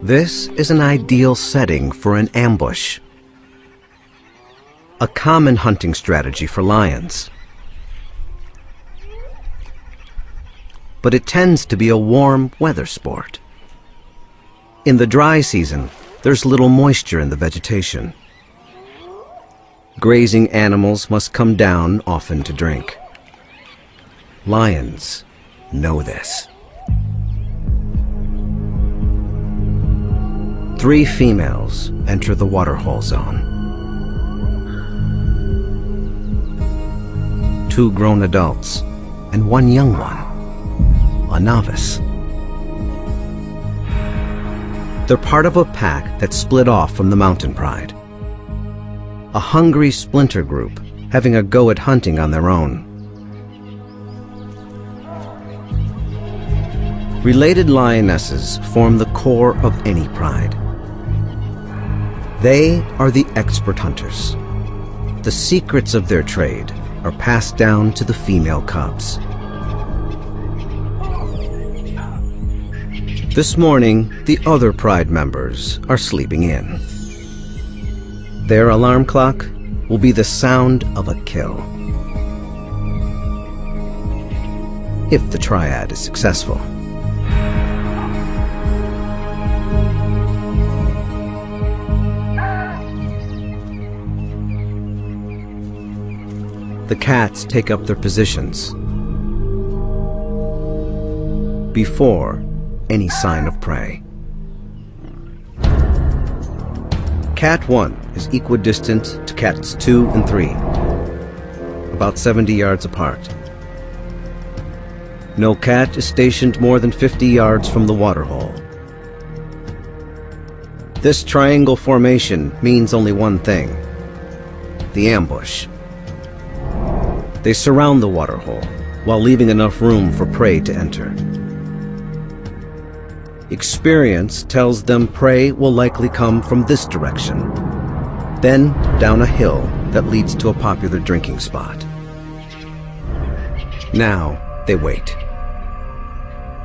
This is an ideal setting for an ambush, a common hunting strategy for lions. But it tends to be a warm weather sport. In the dry season, there's little moisture in the vegetation. Grazing animals must come down often to drink. Lions know this. 3 females enter the waterhole zone. 2 grown adults and 1 young one, a novice. They're part of a pack that split off from the Mountain Pride, a hungry splinter group having a go at hunting on their own. Related lionesses form the core of any pride. They are the expert hunters. The secrets of their trade are passed down to the female cubs. This morning, the other pride members are sleeping in. Their alarm clock will be the sound of a kill. If the triad is successful. The cats take up their positions before any sign of prey. Cat 1 is equidistant to cats 2 and 3, about 70 yards apart. No cat is stationed more than 50 yards from the waterhole. This triangle formation means only one thing: the ambush. They surround the waterhole while leaving enough room for prey to enter. Experience tells them prey will likely come from this direction, then down a hill that leads to a popular drinking spot. Now they wait.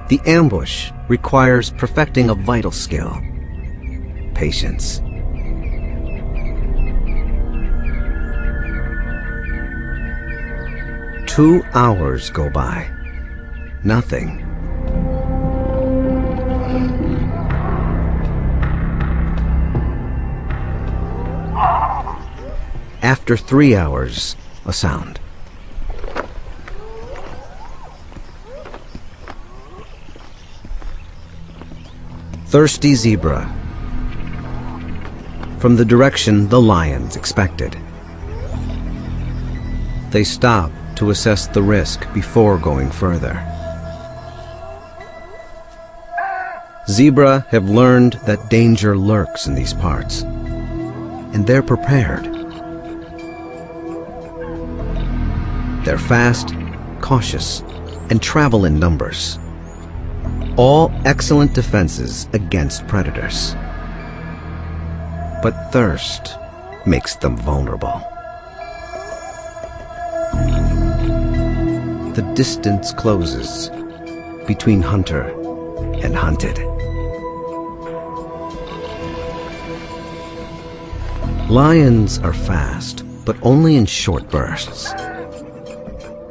The ambush requires perfecting a vital skill: patience. Two hours go by. Nothing. After 3 hours, a sound. Thirsty zebra. From the direction the lions expected. They stop to assess the risk before going further. Zebra have learned that danger lurks in these parts, and they're prepared. They're fast, cautious, and travel in numbers. All excellent defenses against predators. But thirst makes them vulnerable. The distance closes between hunter and hunted. Lions are fast, but only in short bursts.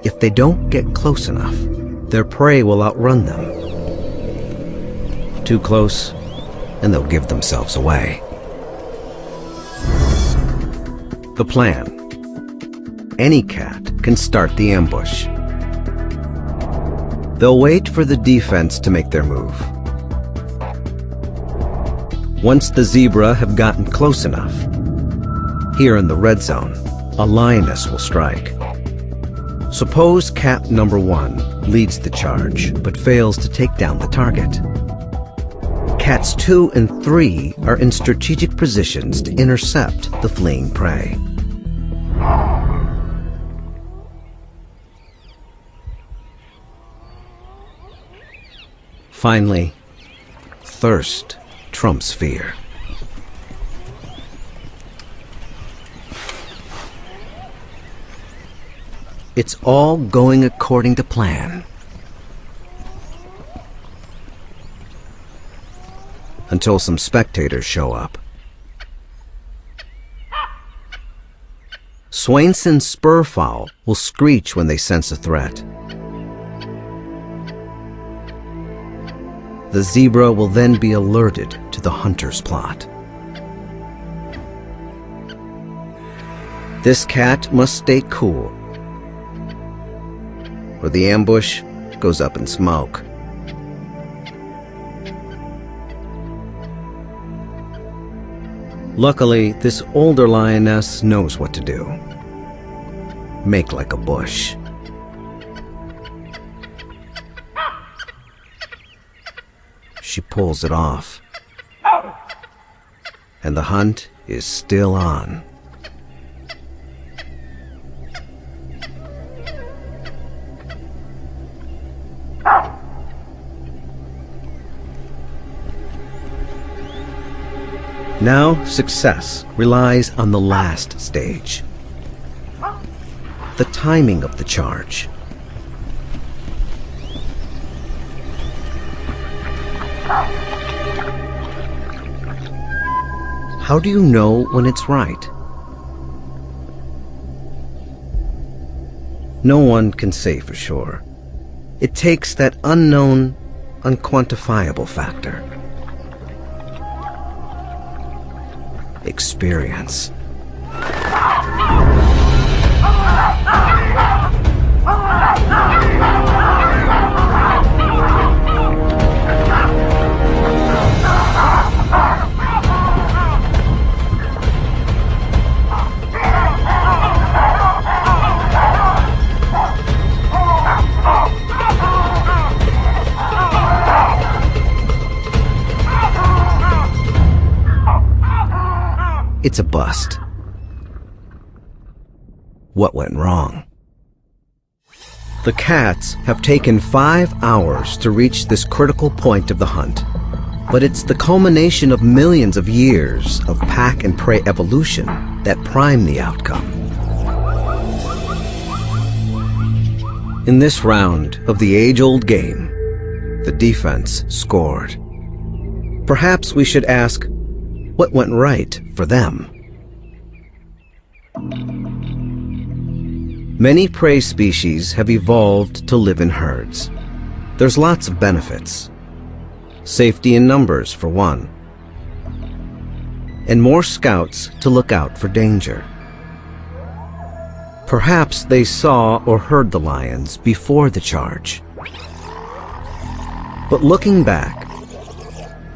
If they don't get close enough, their prey will outrun them. Too close, and they'll give themselves away. The plan: any cat can start the ambush. They'll wait for the defense to make their move. Once the zebra have gotten close enough, here in the red zone, a lioness will strike. Suppose cat number 1 leads the charge, but fails to take down the target. Cats 2 and 3 are in strategic positions to intercept the fleeing prey. Finally, thirst trumps fear. It's all going according to plan. until some spectators show up. Swainson's spurfowl will screech when they sense a threat. The zebra will then be alerted to the hunter's plot. This cat must stay cool, or the ambush goes up in smoke. Luckily, this older lioness knows what to do. Make like a bush. She pulls it off. And the hunt is still on. Now, success relies on the last stage. The timing of the charge. How do you know when it's right? No one can say for sure. It takes that unknown, unquantifiable factor. Experience. It's a bust. What went wrong? The cats have taken 5 hours to reach this critical point of the hunt, but it's the culmination of millions of years of pack and prey evolution that prime the outcome. In this round of the age-old game, the defense scored. Perhaps we should ask, what went right for them? Many prey species have evolved to live in herds. There's lots of benefits. Safety in numbers, for one. And more scouts to look out for danger. Perhaps they saw or heard the lions before the charge. But looking back,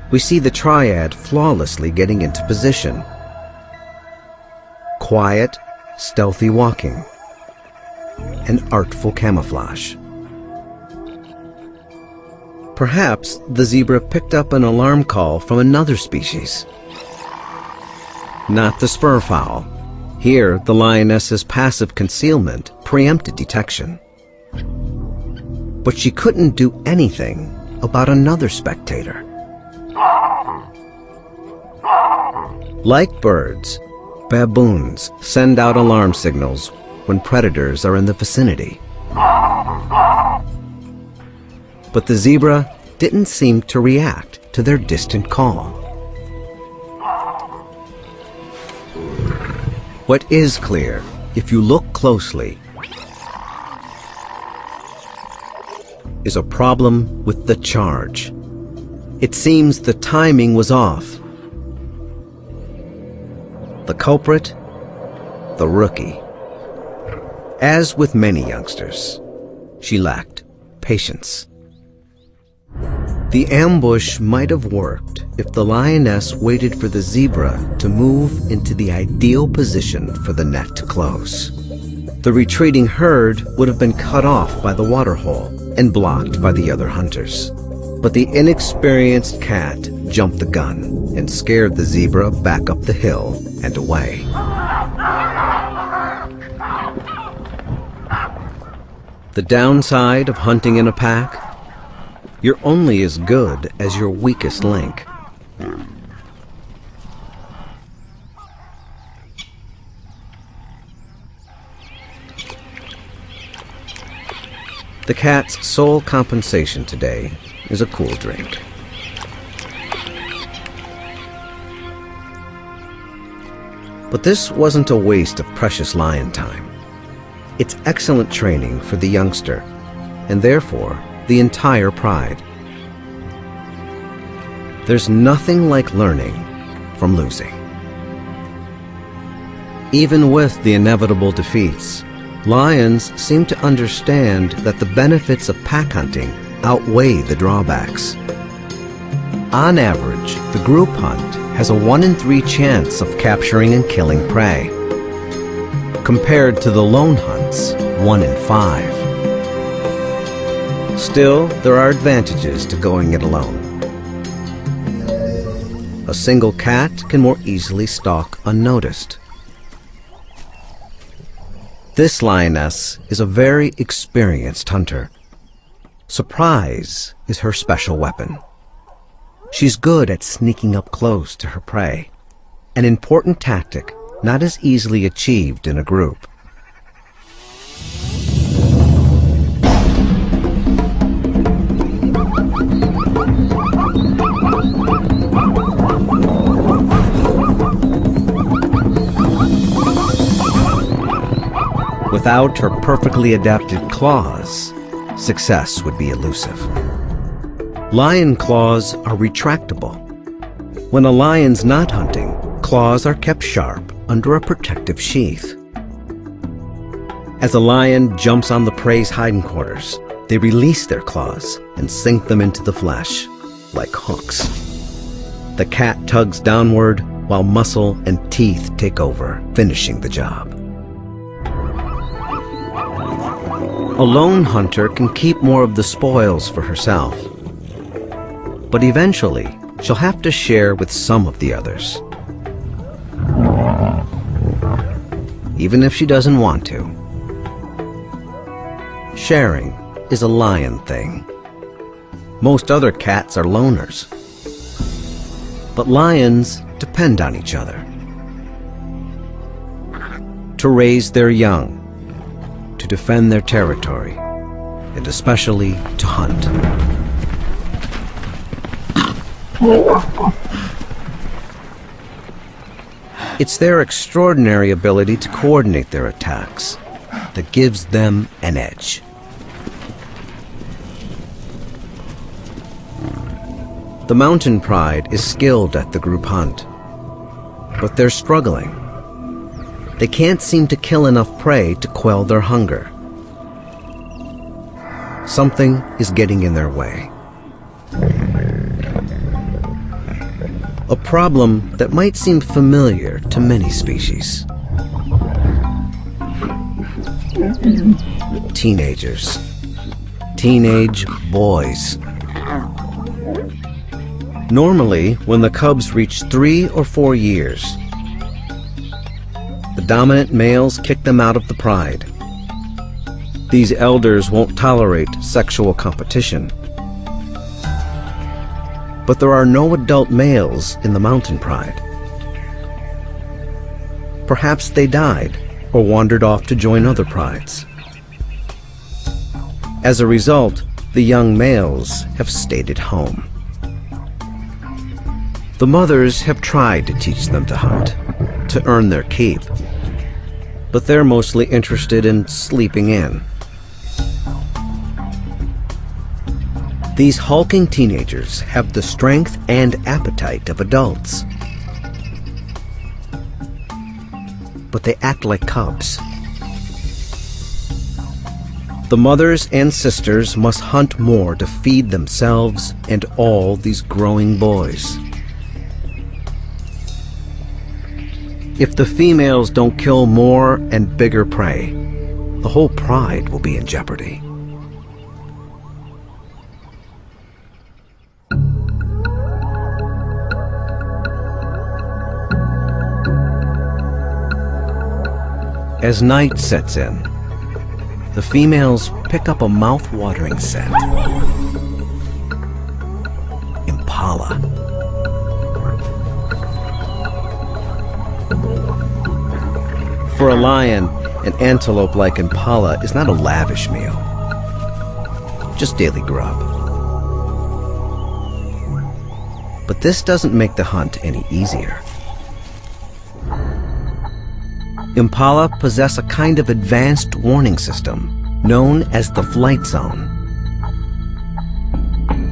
we see the triad flawlessly getting into position. Quiet, stealthy walking, and artful camouflage. Perhaps the zebra picked up an alarm call from another species. Not the spurfowl. Here, the lioness's passive concealment preempted detection. But she couldn't do anything about another spectator. Like birds, baboons send out alarm signals when predators are in the vicinity. But the zebra didn't seem to react to their distant call. What is clear, if you look closely, is a problem with the charge. It seems the timing was off. The culprit? The rookie. As with many youngsters, she lacked patience. The ambush might have worked if the lioness waited for the zebra to move into the ideal position for the net to close. The retreating herd would have been cut off by the waterhole and blocked by the other hunters. But the inexperienced cat jumped the gun and scared the zebra back up the hill and away. The downside of hunting in a pack? You're only as good as your weakest link. The cat's sole compensation today is a cool drink. But this wasn't a waste of precious lion time. It's excellent training for the youngster, and therefore the entire pride. There's nothing like learning from losing. Even with the inevitable defeats, lions seem to understand that the benefits of pack hunting outweigh the drawbacks. On average, the group hunt has a 1 in 3 chance of capturing and killing prey, compared to the lone hunts, 1 in 5. Still, there are advantages to going it alone. A single cat can more easily stalk unnoticed. This lioness is a very experienced hunter. Surprise is her special weapon. She's good at sneaking up close to her prey, an important tactic not as easily achieved in a group. Without her perfectly adapted claws, success would be elusive. Lion claws are retractable. When a lion's not hunting, claws are kept sharp under a protective sheath. As a lion jumps on the prey's hindquarters, they release their claws and sink them into the flesh, like hooks. The cat tugs downward while muscle and teeth take over, finishing the job. A lone hunter can keep more of the spoils for herself, but eventually she'll have to share with some of the others, even if she doesn't want to. Sharing is a lion thing. Most other cats are loners, but lions depend on each other to raise their young, to defend their territory, and especially to hunt. It's their extraordinary ability to coordinate their attacks that gives them an edge. The mountain pride is skilled at the group hunt, but they're struggling. They can't seem to kill enough prey to quell their hunger. Something is getting in their way. A problem that might seem familiar to many species. Teenagers. Teenage boys. Normally, when the cubs reach 3 or 4 years, the dominant males kick them out of the pride. These elders won't tolerate sexual competition. But there are no adult males in the mountain pride. Perhaps they died or wandered off to join other prides. As a result, the young males have stayed at home. The mothers have tried to teach them to hunt, to earn their keep, but they're mostly interested in sleeping in. These hulking teenagers have the strength and appetite of adults, but they act like cubs. The mothers and sisters must hunt more to feed themselves and all these growing boys. If the females don't kill more and bigger prey, the whole pride will be in jeopardy. As night sets in, the females pick up a mouth-watering scent. Impala. For a lion, an antelope like impala is not a lavish meal, just daily grub. But this doesn't make the hunt any easier. Impala possess a kind of advanced warning system known as the flight zone.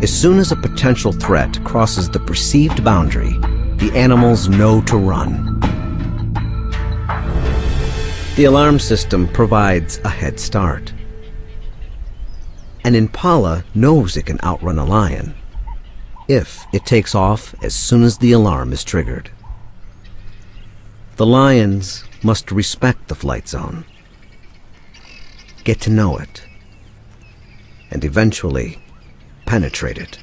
As soon as a potential threat crosses the perceived boundary, the animals know to run. The alarm system provides a head start. An impala knows it can outrun a lion if it takes off as soon as the alarm is triggered. The lions must respect the flight zone, get to know it, and eventually penetrate it.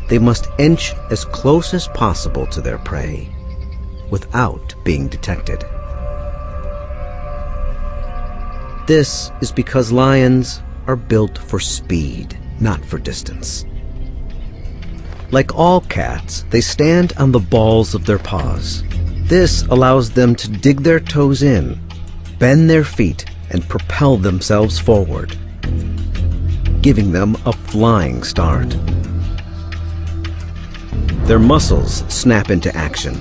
They must inch as close as possible to their prey without being detected. This is because lions are built for speed, not for distance. Like all cats, they stand on the balls of their paws. This allows them to dig their toes in, bend their feet, and propel themselves forward, giving them a flying start. Their muscles snap into action.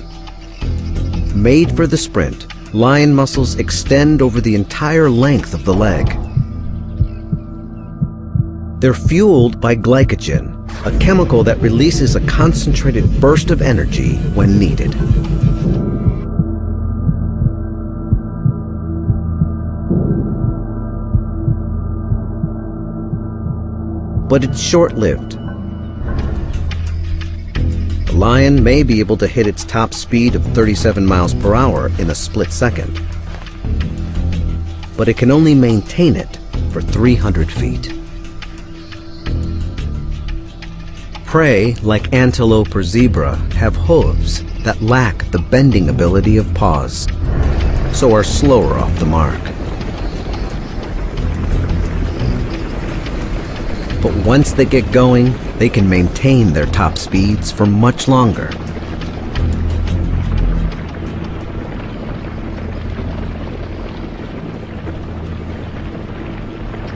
Made for the sprint, lion muscles extend over the entire length of the leg. They're fueled by glycogen, a chemical that releases a concentrated burst of energy when needed. But it's short-lived. The lion may be able to hit its top speed of 37 miles per hour in a split second, but it can only maintain it for 300 feet. Prey like antelope or zebra have hooves that lack the bending ability of paws, so are slower off the mark. But once they get going, they can maintain their top speeds for much longer.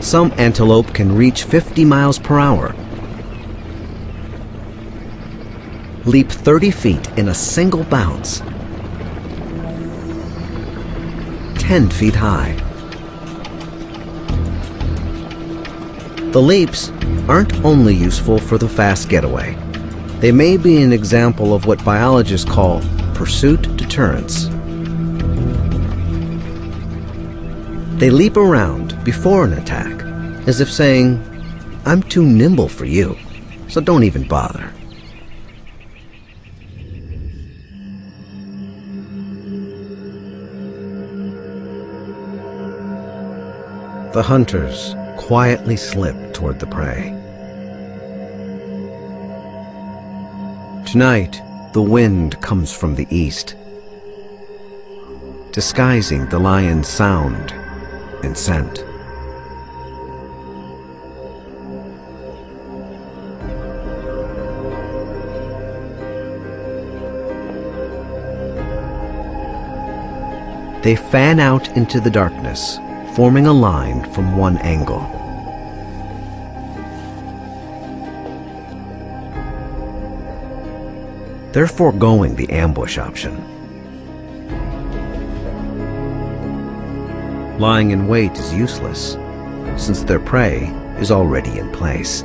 Some antelope can reach 50 miles per hour, leap 30 feet in a single bounce, 10 feet high. The leaps aren't only useful for the fast getaway. They may be an example of what biologists call pursuit deterrence. They leap around before an attack, as if saying, "I'm too nimble for you, so don't even bother." The hunters quietly slip toward the prey. Tonight, the wind comes from the east, disguising the lion's sound and scent. They fan out into the darkness, forming a line from one angle. They're foregoing the ambush option. Lying in wait is useless, since their prey is already in place.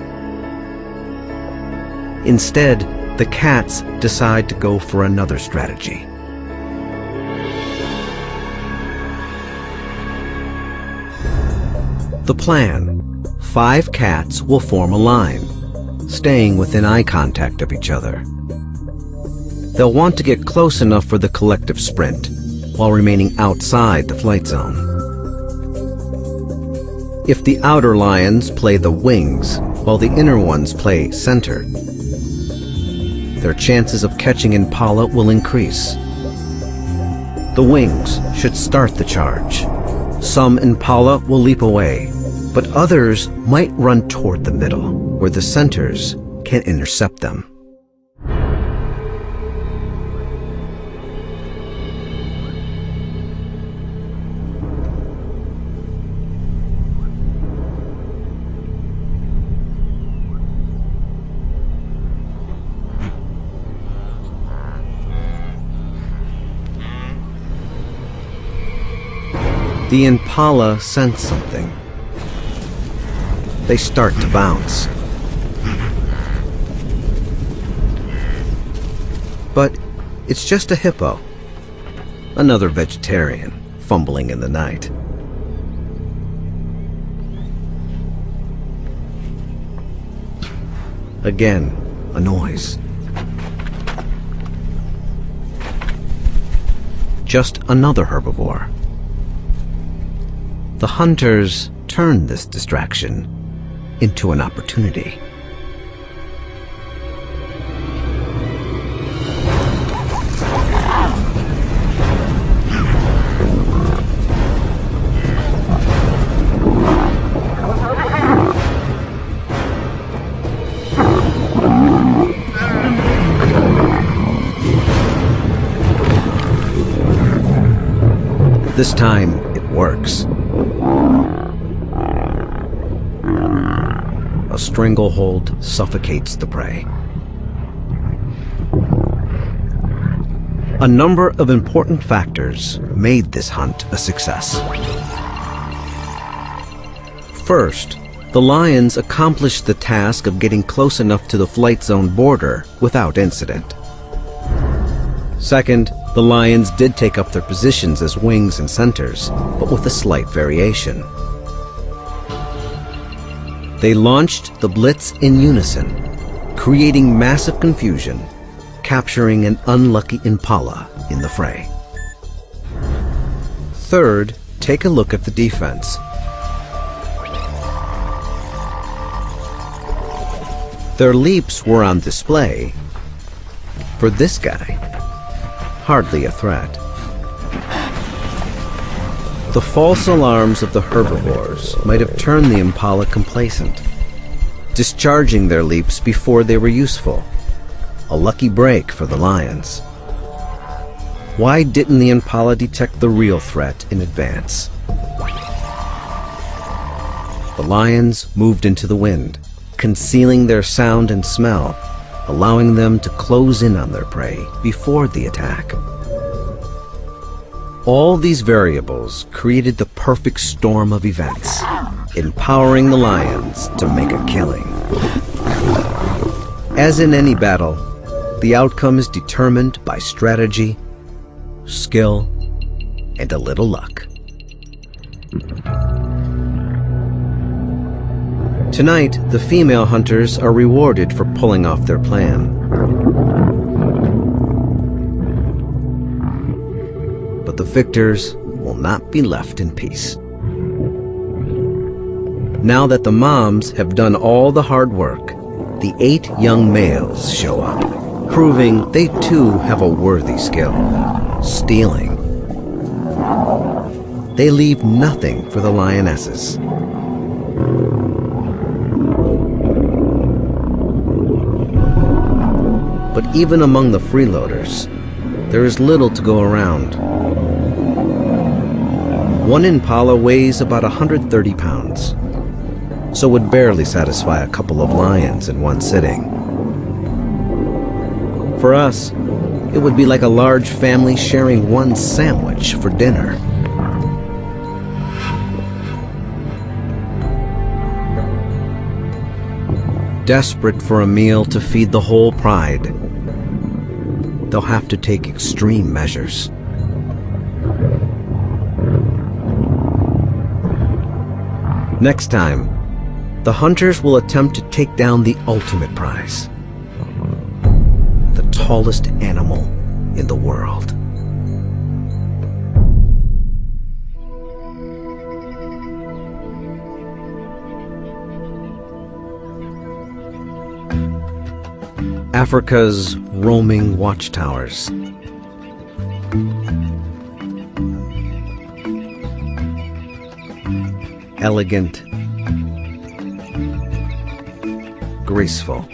Instead, the cats decide to go for another strategy. The plan: 5 cats will form a line, staying within eye contact of each other. They'll want to get close enough for the collective sprint, while remaining outside the flight zone. If the outer lions play the wings, while the inner ones play center, their chances of catching impala will increase. The wings should start the charge. Some impala will leap away, but others might run toward the middle, where the centers can intercept them. The impala sense something. They start to bounce. But it's just a hippo. Another vegetarian fumbling in the night. Again, a noise. Just another herbivore. The hunters turn this distraction into an opportunity. This time, it works. A stranglehold suffocates the prey. A number of important factors made this hunt a success. First, the lions accomplished the task of getting close enough to the flight zone border without incident. Second, the lions did take up their positions as wings and centers, but with a slight variation. They launched the blitz in unison, creating massive confusion, capturing an unlucky impala in the fray. Third, take a look at the defense. Their leaps were on display. For this guy, hardly a threat. The false alarms of the herbivores might have turned the impala complacent, discharging their leaps before they were useful. A lucky break for the lions. Why didn't the impala detect the real threat in advance? The lions moved into the wind, concealing their sound and smell, allowing them to close in on their prey before the attack. All these variables created the perfect storm of events, empowering the lions to make a killing. As in any battle, the outcome is determined by strategy, skill, and a little luck. Tonight, the female hunters are rewarded for pulling off their plan. But the victors will not be left in peace. Now that the moms have done all the hard work, the 8 young males show up, proving they too have a worthy skill: stealing. They leave nothing for the lionesses. But even among the freeloaders, there is little to go around. One impala weighs about 130 pounds, so would barely satisfy a couple of lions in one sitting. For us, it would be like a large family sharing one sandwich for dinner. Desperate for a meal to feed the whole pride, they'll have to take extreme measures. Next time, the hunters will attempt to take down the ultimate prize: the tallest animal in the world. Africa's roaming watchtowers. Elegant, graceful.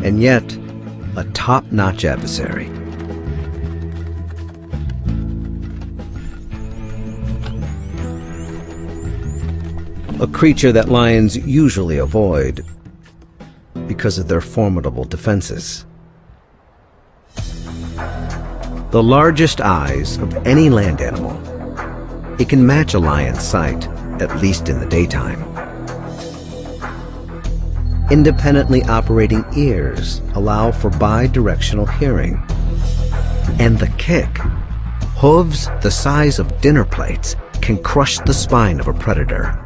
And yet, a top-notch adversary. A creature that lions usually avoid, because of their formidable defenses. The largest eyes of any land animal, it can match a lion's sight, at least in the daytime. Independently operating ears allow for bi-directional hearing. And the kick, hooves the size of dinner plates, can crush the spine of a predator,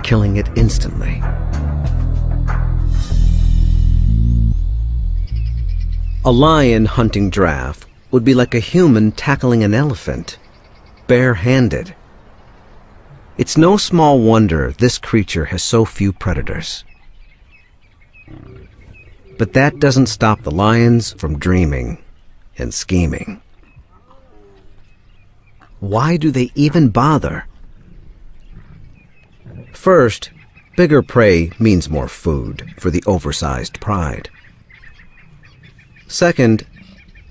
killing it instantly. A lion hunting giraffe would be like a human tackling an elephant, bare-handed. It's no small wonder this creature has so few predators. But that doesn't stop the lions from dreaming and scheming. Why do they even bother? First, bigger prey means more food for the oversized pride. Second,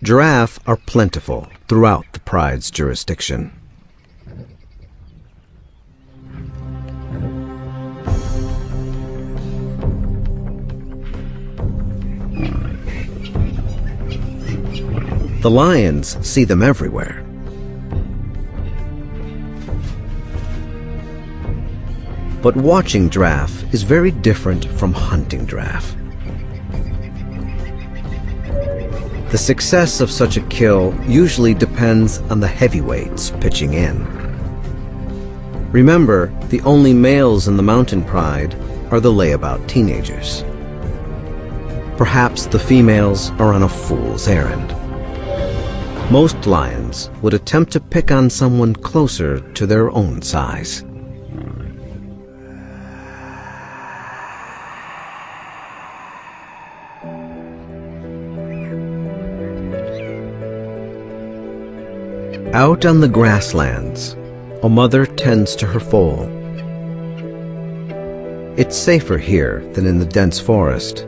giraffe are plentiful throughout the pride's jurisdiction. The lions see them everywhere. But watching giraffe is very different from hunting giraffe. The success of such a kill usually depends on the heavyweights pitching in. Remember, the only males in the mountain pride are the layabout teenagers. Perhaps the females are on a fool's errand. Most lions would attempt to pick on someone closer to their own size. Out on the grasslands, a mother tends to her foal. It's safer here than in the dense forest.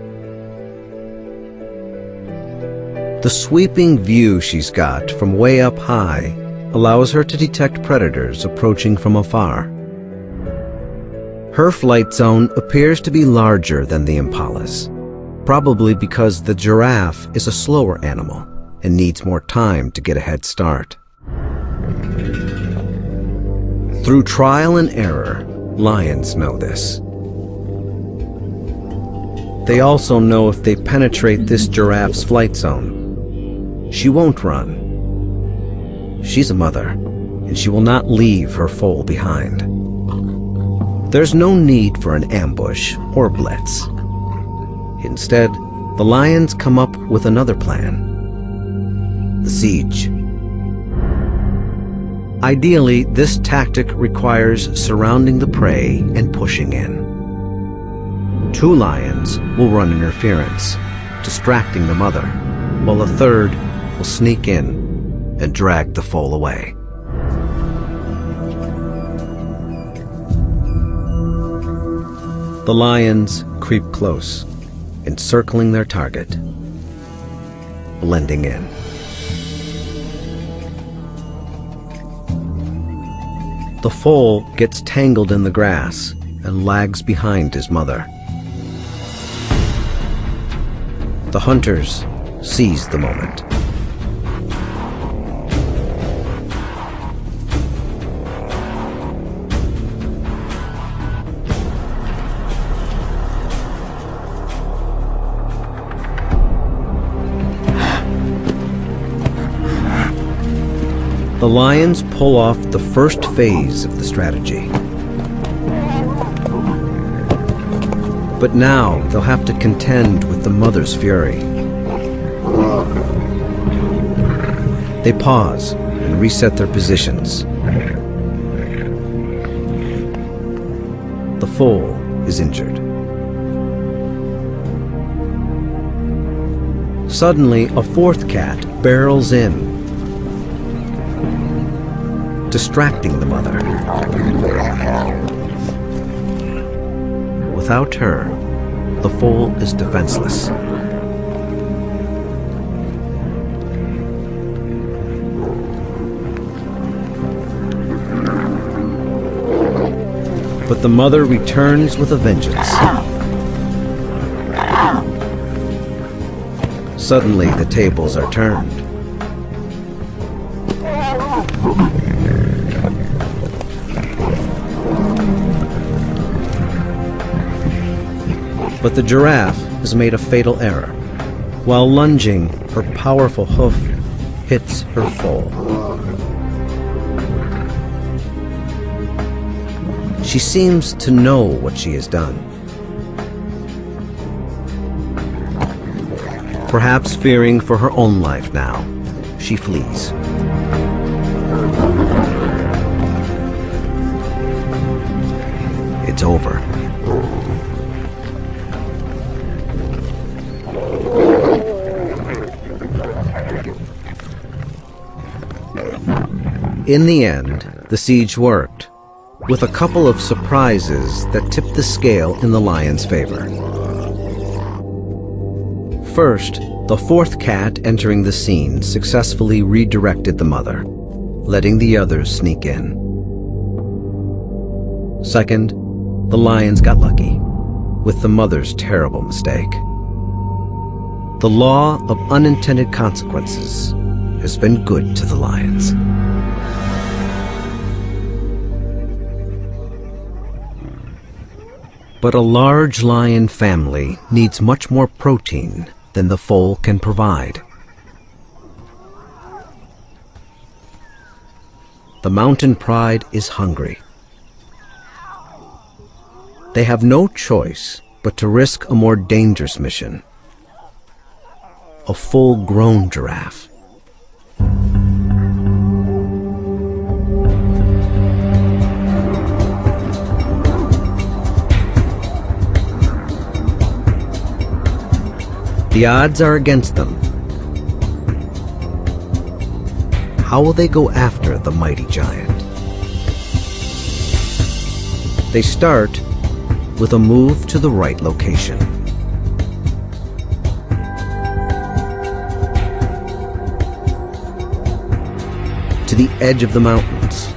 The sweeping view she's got from way up high allows her to detect predators approaching from afar. Her flight zone appears to be larger than the impala's, probably because the giraffe is a slower animal and needs more time to get a head start. Through trial and error, lions know this. They also know if they penetrate this giraffe's flight zone, she won't run. She's a mother, and she will not leave her foal behind. There's no need for an ambush or blitz. Instead, the lions come up with another plan: the siege. Ideally, this tactic requires surrounding the prey and pushing in. 2 lions will run interference, distracting the mother, while a third will sneak in and drag the foal away. The lions creep close, encircling their target, blending in. The foal gets tangled in the grass and lags behind his mother. The hunters seize the moment. The lions pull off the first phase of the strategy. But now they'll have to contend with the mother's fury. They pause and reset their positions. The foal is injured. Suddenly, a 4th cat barrels in, distracting the mother. Without her, the foal is defenseless. But the mother returns with a vengeance. Suddenly, the tables are turned. But the giraffe has made a fatal error. While lunging, her powerful hoof hits her foal. She seems to know what she has done. Perhaps fearing for her own life now, she flees. It's over. In the end, the siege worked, with a couple of surprises that tipped the scale in the lion's favor. First, the fourth cat entering the scene successfully redirected the mother, letting the others sneak in. Second, the lions got lucky with the mother's terrible mistake. The law of unintended consequences has been good to the lions. But a large lion family needs much more protein than the foal can provide. The mountain pride is hungry. They have no choice but to risk a more dangerous mission: a full-grown giraffe. The odds are against them. How will they go after the mighty giant? They start with a move to the right location. To the edge of the mountains,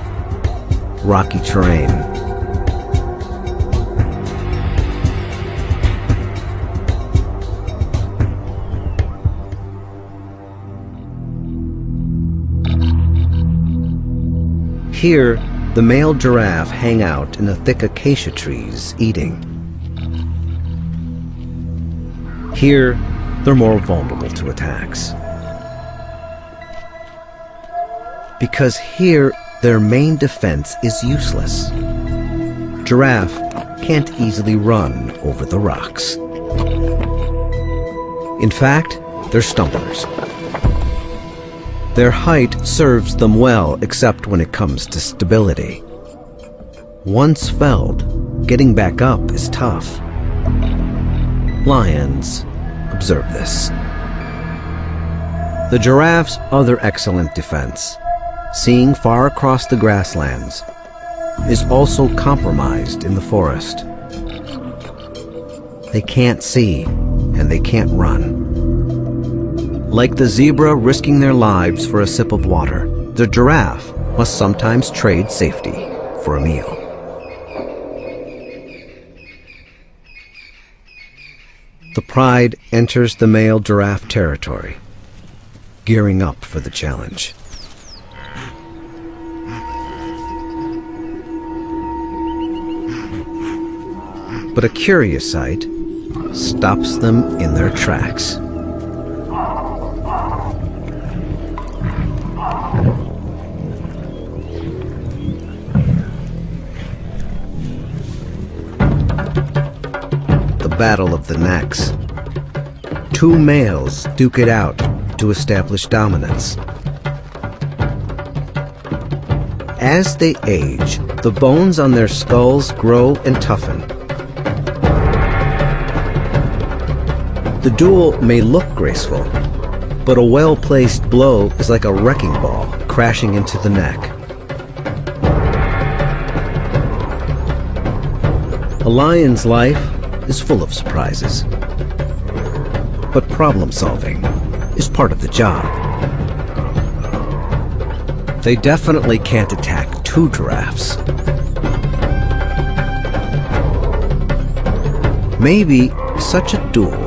rocky terrain. Here, the male giraffe hang out in the thick acacia trees, eating. Here, they're more vulnerable to attacks. Because here, their main defense is useless. Giraffe can't easily run over the rocks. In fact, they're stumblers. Their height serves them well, except when it comes to stability. Once felled, getting back up is tough. Lions observe this. The giraffe's other excellent defense, seeing far across the grasslands, is also compromised in the forest. They can't see, and they can't run. Like the zebra risking their lives for a sip of water, the giraffe must sometimes trade safety for a meal. The pride enters the male giraffe territory, gearing up for the challenge. But a curious sight stops them in their tracks. Battle of the necks. Two males duke it out to establish dominance. As they age, the bones on their skulls grow and toughen. The duel may look graceful, but a well-placed blow is like a wrecking ball crashing into the neck. A lion's life is full of surprises. But problem solving is part of the job. They definitely can't attack two giraffes. Maybe such a duel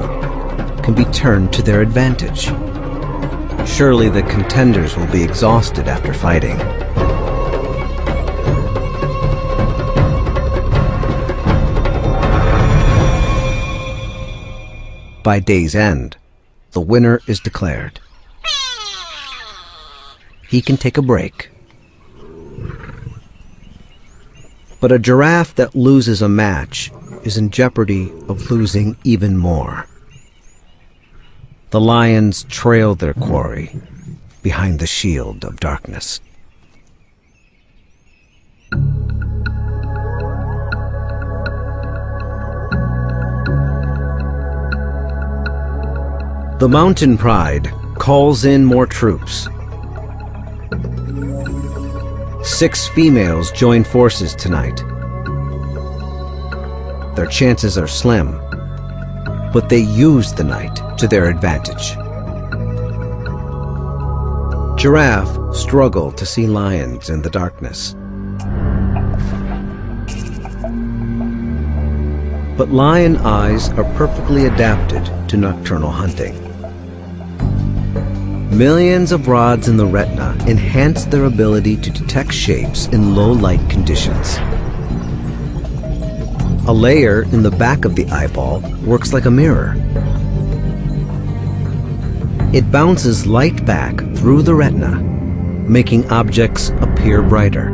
can be turned to their advantage. Surely the contenders will be exhausted after fighting. By day's end, the winner is declared. He can take a break. But a giraffe that loses a match is in jeopardy of losing even more. The lions trail their quarry behind the shield of darkness. The Mountain Pride calls in more troops. 6 females join forces tonight. Their chances are slim, but they use the night to their advantage. Giraffe struggle to see lions in the darkness. But lion eyes are perfectly adapted to nocturnal hunting. Millions of rods in the retina enhance their ability to detect shapes in low-light conditions. A layer in the back of the eyeball works like a mirror. It bounces light back through the retina, making objects appear brighter.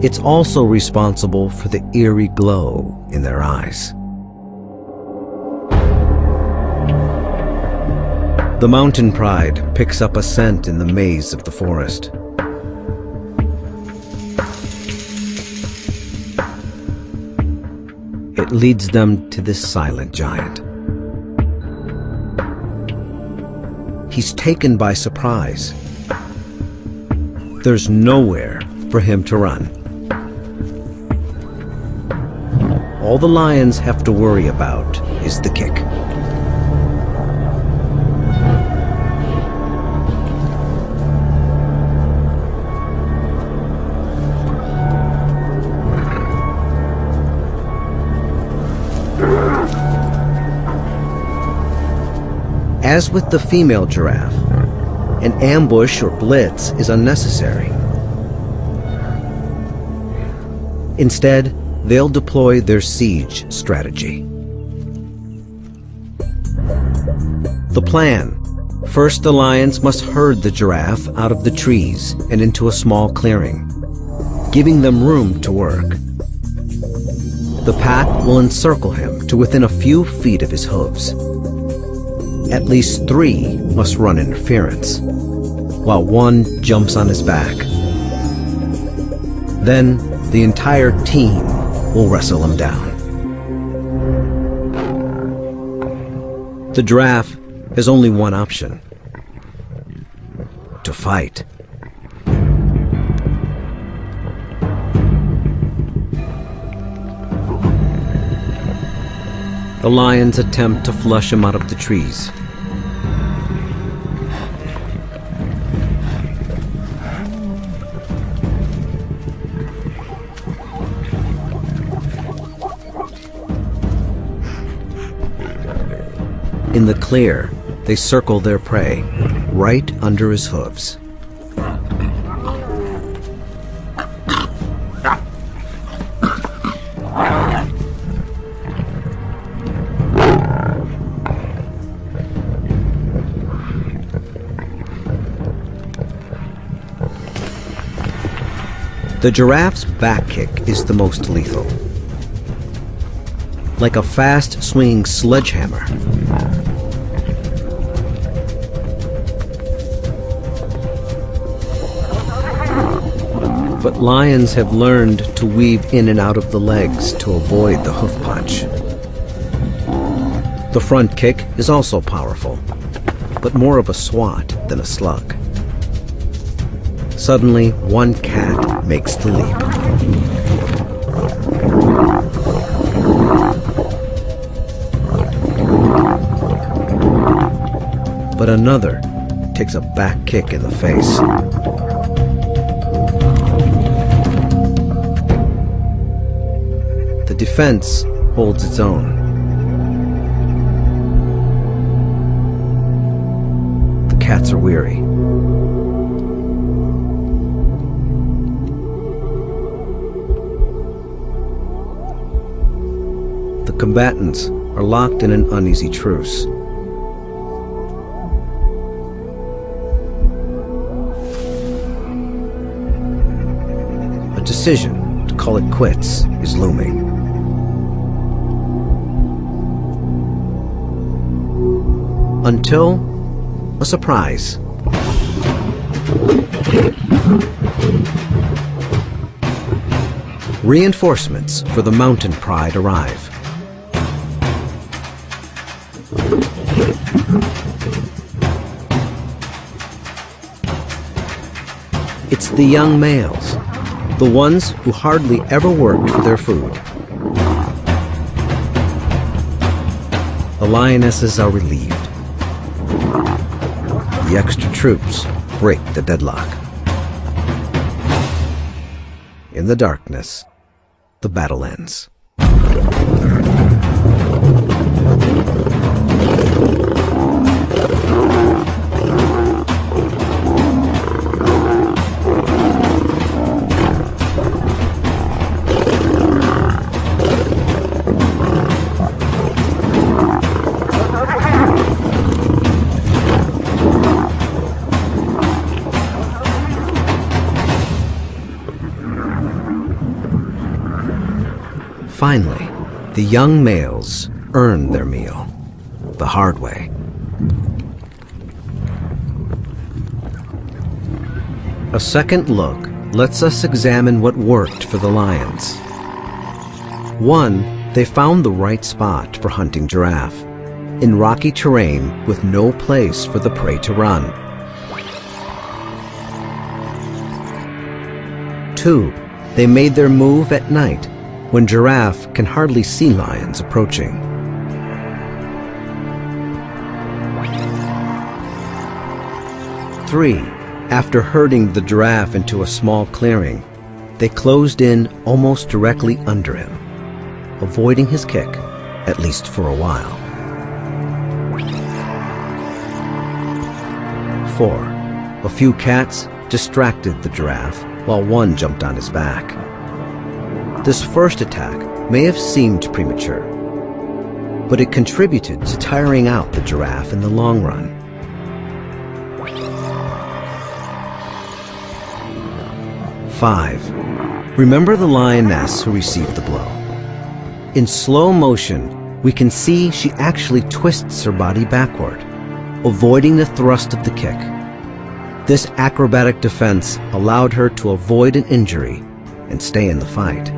It's also responsible for the eerie glow in their eyes. The Mountain Pride picks up a scent in the maze of the forest. It leads them to this silent giant. He's taken by surprise. There's nowhere for him to run. All the lions have to worry about is the kick. As with the female giraffe, an ambush or blitz is unnecessary. Instead, they'll deploy their siege strategy. The plan: first, the lions must herd the giraffe out of the trees and into a small clearing, giving them room to work. The pack will encircle him to within a few feet of his hooves. At least 3 must run interference, while 1 jumps on his back. Then the entire team will wrestle him down. The giraffe has only one option: to fight. The lions attempt to flush him out of the trees. In the clear, they circle their prey, right under his hooves. The giraffe's back kick is the most lethal. Like a fast-swinging sledgehammer. But lions have learned to weave in and out of the legs to avoid the hoof punch. The front kick is also powerful, but more of a swat than a slug. Suddenly, one cat makes the leap. But another takes a back kick in the face. The defense holds its own. are weary. The combatants are locked in an uneasy truce. A decision to call it quits is looming. Until a surprise. Reinforcements for the Mountain Pride arrive. It's the young males, the ones who hardly ever worked for their food. The lionesses are relieved. The extra troops break the deadlock. In the darkness, the battle ends. Finally, the young males earn their meal, the hard way. A second look lets us examine what worked for the lions. 1, they found the right spot for hunting giraffe, in rocky terrain with no place for the prey to run. 2, they made their move at night, when giraffe can hardly see lions approaching. 3, after herding the giraffe into a small clearing, they closed in almost directly under him, avoiding his kick, at least for a while. 4, a few cats distracted the giraffe while one jumped on his back. This first attack may have seemed premature, but it contributed to tiring out the giraffe in the long run. 5, remember the lioness who received the blow. In slow motion, we can see she actually twists her body backward, avoiding the thrust of the kick. This acrobatic defense allowed her to avoid an injury and stay in the fight.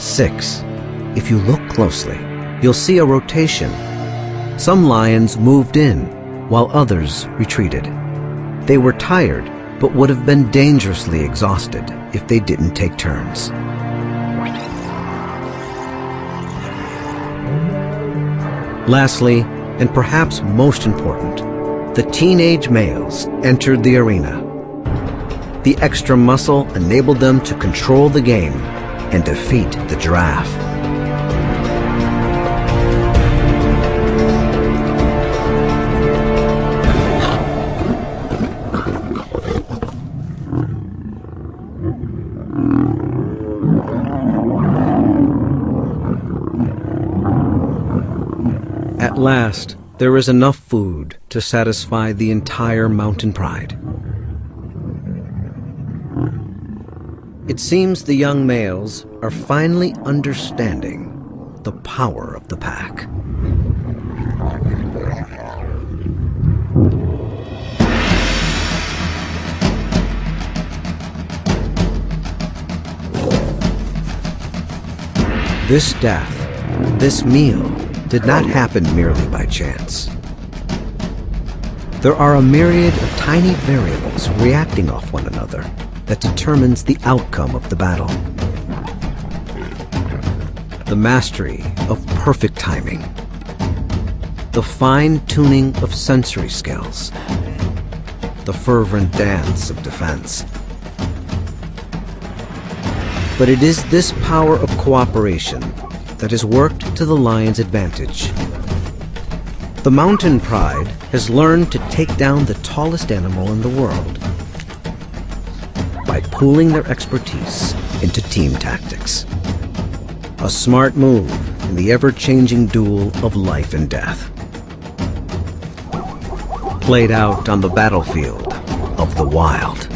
6. If you look closely, you'll see a rotation. Some lions moved in, while others retreated. They were tired, but would have been dangerously exhausted if they didn't take turns. Lastly, and perhaps most important, the teenage males entered the arena. The extra muscle enabled them to control the game and defeat the giraffe. At last, there is enough food to satisfy the entire Mountain Pride. It seems the young males are finally understanding the power of the pack. This death, this meal, did not happen merely by chance. There are a myriad of tiny variables reacting off one another that determines the outcome of the battle. The mastery of perfect timing, the fine-tuning of sensory skills, the fervent dance of defense. But it is this power of cooperation that has worked to the lion's advantage. The mountain pride has learned to take down the tallest animal in the world by pooling their expertise into team tactics. A smart move in the ever-changing duel of life and death. Played out on the battlefield of the wild.